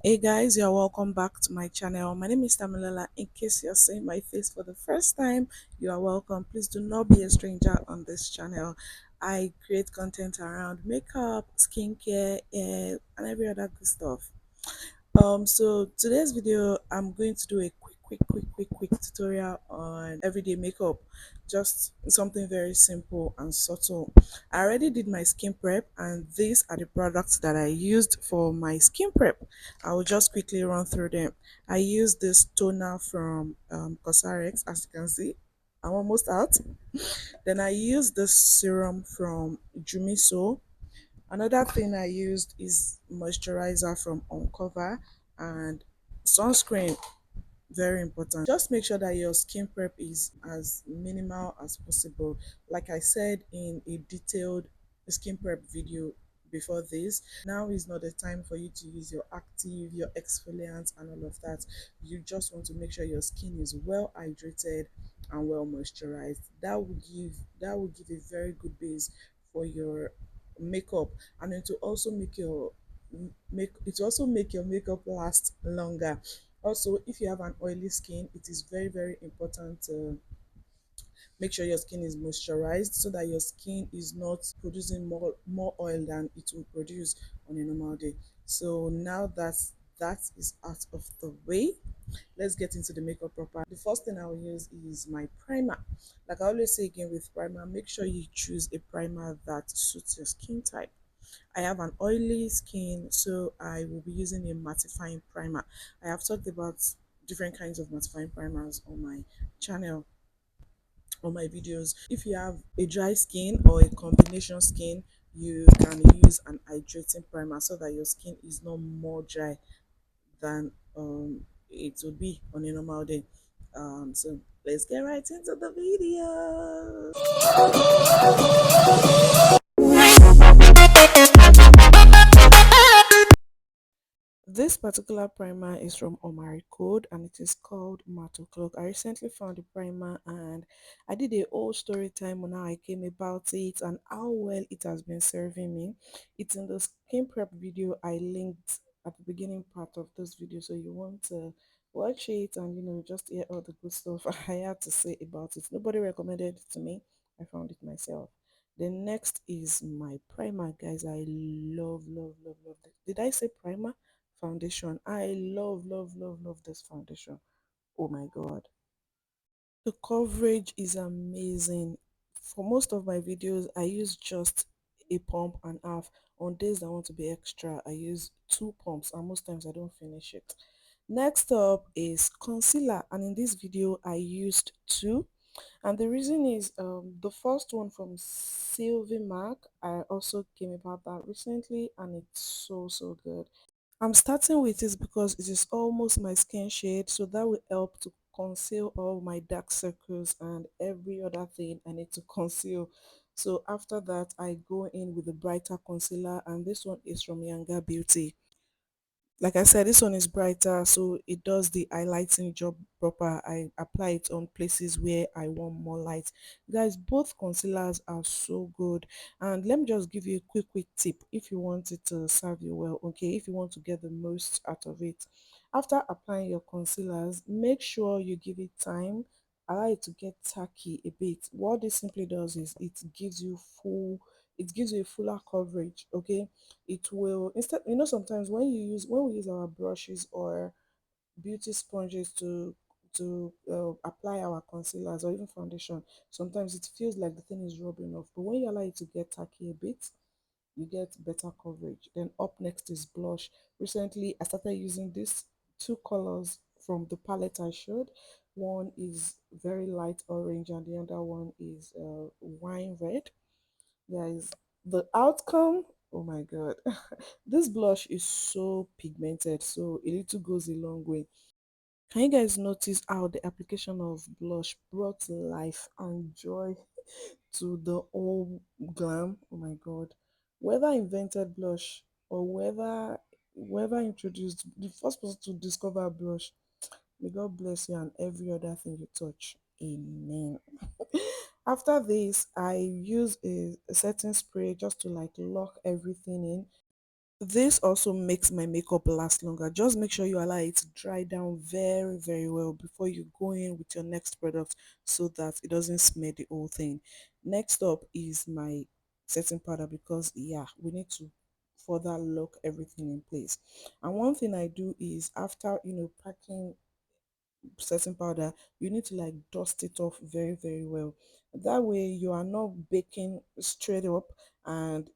Hey guys, you're welcome back to my channel. My name is Damilola. In case you're seeing my face for the first time, you are welcome. Please do not be a stranger on this channel. I create content around makeup, skincare, hair, and every other good stuff. So today's video, I'm going to do a quick tutorial on everyday makeup. Just something very simple and subtle. I already did my skin prep, and these are the products that I used for my skin prep. I will just quickly run through them. I used this toner from Cosrx, as you can see. I'm almost out. Then I used this serum from Jumiso. Another thing I used is moisturizer from Uncover and sunscreen. Very important. Just make sure that your skin prep is as minimal as possible. Like I said in a detailed skin prep video before this, now is not the time for you to use your active, your exfoliants, and all of that. You just want to make sure your skin is well hydrated and well moisturized. That will give a very good base for your makeup, and it will also make your makeup last longer. Also, if you have an oily skin, it is very important to make sure your skin is moisturized so that your skin is not producing more oil than it will produce on a normal day. So now that is out of the way, let's get into the makeup proper. The first thing I will use is my primer. Like I always say again, with primer, make sure you choose a primer that suits your skin type. I have an oily skin, so I will be using a mattifying primer. I have talked about different kinds of mattifying primers on my channel, on my videos. If you have a dry skin or a combination skin, you can use an hydrating primer so that your skin is not more dry than it would be on a normal day. So let's get right into the video. This particular primer is from Omari Code and it is called Matte Cloak. I recently found the primer and I did a whole story time on how I came about it and how well it has been serving me. It's in the skin prep video I linked at the beginning part of this video, so you want to watch it and just hear all the good stuff I had to say about it. Nobody recommended it to me. I found it myself. The next is my primer, guys. I love this. Did I say primer? Foundation. I love this foundation. Oh my god, the coverage is amazing. For most of my videos I use just a pump and a half. On days I want to be extra, I use two pumps, and most times I don't finish it. Next up is concealer, and in this video I used two, and the reason is the first one from Sylvie Mark. I also came about that recently and it's so good. I'm starting with this because it is almost my skin shade, so that will help to conceal all my dark circles and every other thing I need to conceal. So after that, I go in with a brighter concealer, and this one is from Younger Beauty. Like I said, this one is brighter, so it does the highlighting job proper. I apply it on places where I want more light. Guys, both concealers are so good. And let me just give you a quick tip if you want it to serve you well, okay? If you want to get the most out of it. After applying your concealers, make sure you give it time. Allow it to get tacky a bit. What this simply does is it gives you a fuller coverage, okay? It will, instead, sometimes when we use our brushes or beauty sponges to apply our concealers or even foundation, sometimes it feels like the thing is rubbing off, but when you allow it to get tacky a bit, you get better coverage. Then up next is blush. Recently I started using these two colors from the palette I showed. One is very light orange and the other one is wine red. Guys, the outcome, oh my god, this blush is so pigmented, so a little goes a long way. Can you guys notice how the application of blush brought life and joy to the whole glam? Oh my god, whoever invented blush or whoever introduced the first person to discover blush, may God bless you and every other thing you touch. Amen. After this, I use a setting spray just to like lock everything in. This also makes my makeup last longer. Just make sure you allow it to dry down very, very well before you go in with your next product so that it doesn't smear the whole thing. Next up is my setting powder because yeah, we need to further lock everything in place. And one thing I do is after packing setting powder, you need to like dust it off very, very well. That way you are not baking straight up and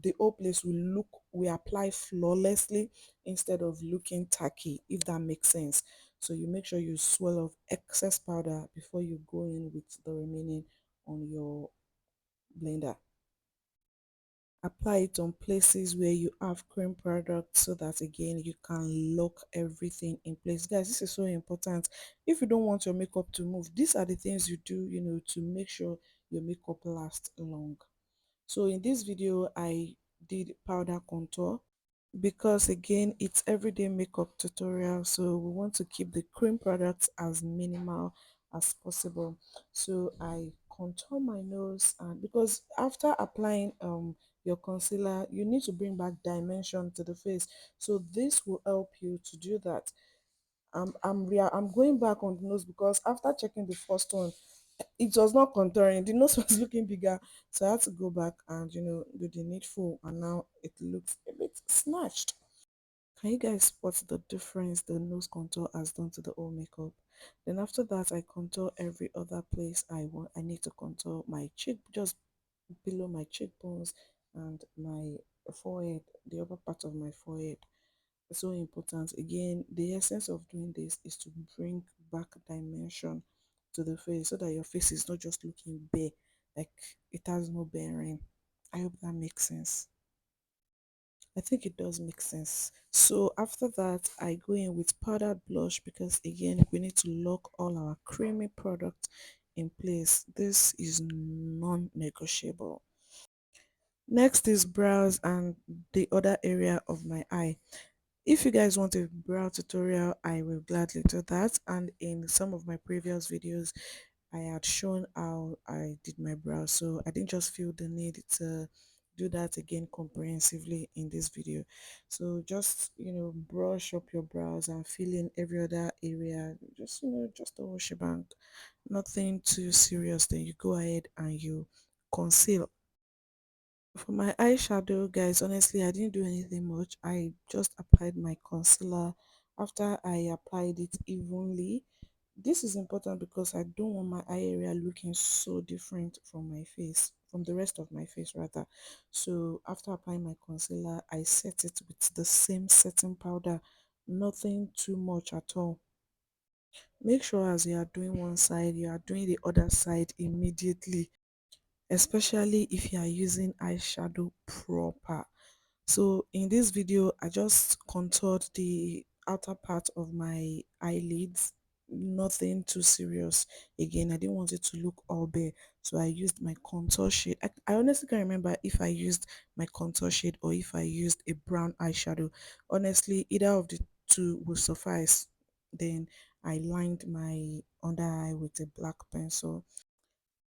the whole place will apply flawlessly instead of looking tacky, if that makes sense. So you make sure you swirl off excess powder before you go in with the remaining on your blender. Apply it on places where you have cream products so that again you can lock everything in place. Guys, this is so important. If you don't want your makeup to move, these are the things you do to make sure your makeup lasts long. So in this video I did powder contour because again it's everyday makeup tutorial, so we want to keep the cream products as minimal as possible. So I contour my nose, and because after applying your concealer you need to bring back dimension to the face, so this will help you to do that. I'm going back on the nose because after checking the first one it was not contouring, the nose was looking bigger, so I had to go back and do the needful, and now it looks a bit snatched. Can you guys spot the difference the nose contour has done to the whole makeup? Then after that, I contour every other place I need to contour my cheek, just below my cheekbones and my forehead, the upper part of my forehead. It's so important. Again, the essence of doing this is to bring back dimension to the face so that your face is not just looking bare, like it has no bearing. I hope that makes sense. I think it does make sense. So after that, I go in with powdered blush because again, we need to lock all our creamy product in place. This is non-negotiable. Next is brows and the other area of my eye. If you guys want a brow tutorial, I will gladly do that. And in some of my previous videos, I had shown how I did my brows, so I didn't just feel the need to do that again comprehensively in this video. So just brush up your brows and fill in every other area, just just a whole shebang, nothing too serious. Then you go ahead and you conceal. For my eyeshadow, guys, honestly, I didn't do anything much. I just applied my concealer. After I applied it evenly, this is important because I don't want my eye area looking so different from my face, from the rest of my face rather. So after applying my concealer, I set it with the same setting powder, nothing too much at all. Make sure as you are doing one side, you are doing the other side immediately, especially if you are using eyeshadow proper. So in this video I just contoured the outer part of my eyelids, nothing too serious. Again, I didn't want it to look all bare, so I used my contour shade. I honestly can't remember if I used my contour shade or if I used a brown eyeshadow. Honestly, either of the two will suffice. Then I lined my under eye with a black pencil.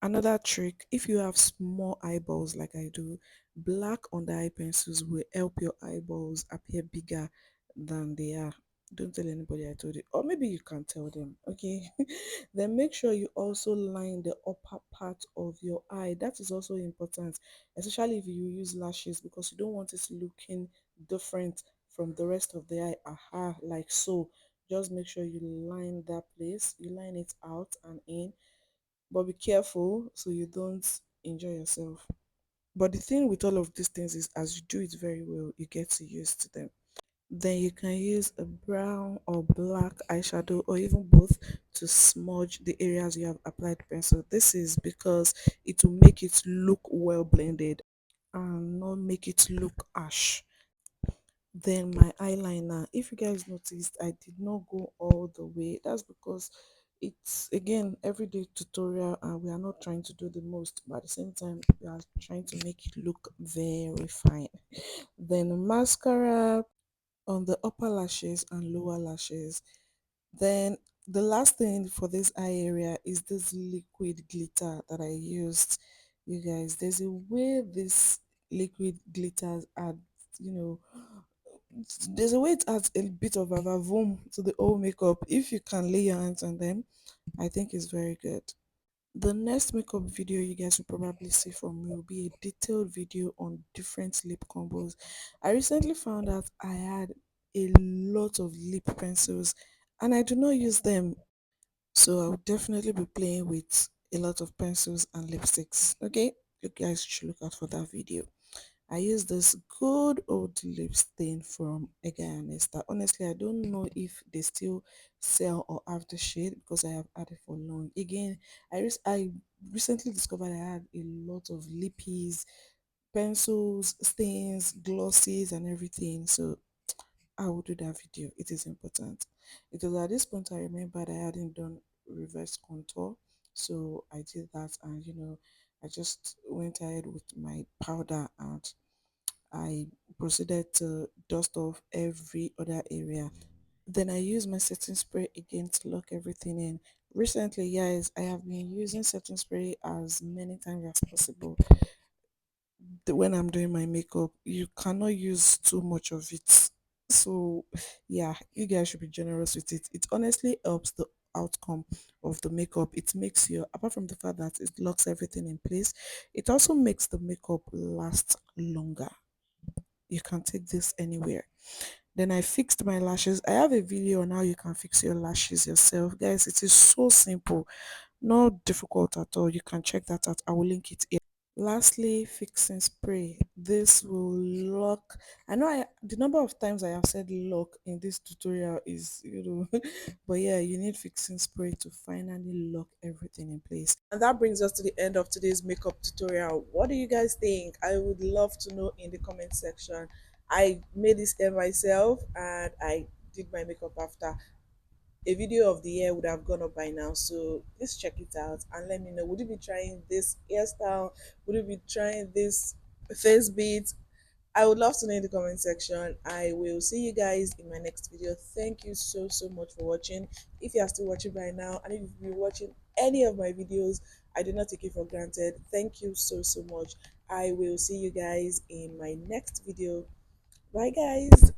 Another trick, if you have small eyeballs like I do, black under eye pencils will help your eyeballs appear bigger than they are. Don't tell anybody I told you, or maybe you can tell them, okay? Then make sure you also line the upper part of your eye. That is also important, especially if you use lashes, because you don't want it looking different from the rest of the eye. Aha, like so. Just make sure you line that place, you line it out and in, but be careful so you don't injure yourself. But the thing with all of these things is as you do it very well, you get to used to them. Then you can use a brown or black eyeshadow or even both to smudge the areas you have applied pencil. This is because it will make it look well blended and not make it look harsh. Then my eyeliner, if you guys noticed, I did not go all the way. That's because it's again everyday tutorial and we are not trying to do the most, but at the same time we are trying to make it look very fine. Then mascara on the upper lashes and lower lashes. Then the last thing for this eye area is this liquid glitter that I used. You guys, there's a way this liquid glitters add there's a way it adds a bit of a vavoom to the whole makeup. If you can lay your hands on them, I think it's very good. The next makeup video you guys will probably see from me will be a detailed video on different lip combos. I recently found out I had a lot of lip pencils and I do not use them. So I'll definitely be playing with a lot of pencils and lipsticks. Okay, you guys should look out for that video. I use this good old lip stain from Against that honestly I don't know if they still sell or have the shade because I have had it for long. Again, I recently discovered I had a lot of lippies, pencils, stains, glosses, and everything. So I will do that video. It is important. It was at this point I remembered I hadn't done reverse contour. So I did that and I just went ahead with my powder and I proceeded to dust off every other area. Then I use my setting spray again to lock everything in. Recently, guys, I have been using setting spray as many times as possible. When I'm doing my makeup, you cannot use too much of it. So, yeah, you guys should be generous with it. It honestly helps the outcome of the makeup. It makes you, apart from the fact that it locks everything in place, it also makes the makeup last longer. You can take this anywhere. Then I fixed my lashes. I have a video on how you can fix your lashes yourself. Guys, it is so simple, not difficult at all. You can check that out. I will link it here. Lastly, fixing spray. This will lock. I know the number of times I have said lock in this tutorial is, but yeah, you need fixing spray to finally lock everything in place. And that brings us to the end of today's makeup tutorial. What do you guys think? I would love to know in the comment section. I made this hair myself and I did my makeup after. A video of the hair would have gone up by now, so please check it out and let me know, would you be trying this hairstyle, would you be trying this face beat? I would love to know in the comment section. I will see you guys in my next video. Thank you so much for watching. If you are still watching by now and if you've been watching any of my videos, I do not take it for granted. Thank you so much. I will see you guys in my next video. Bye guys.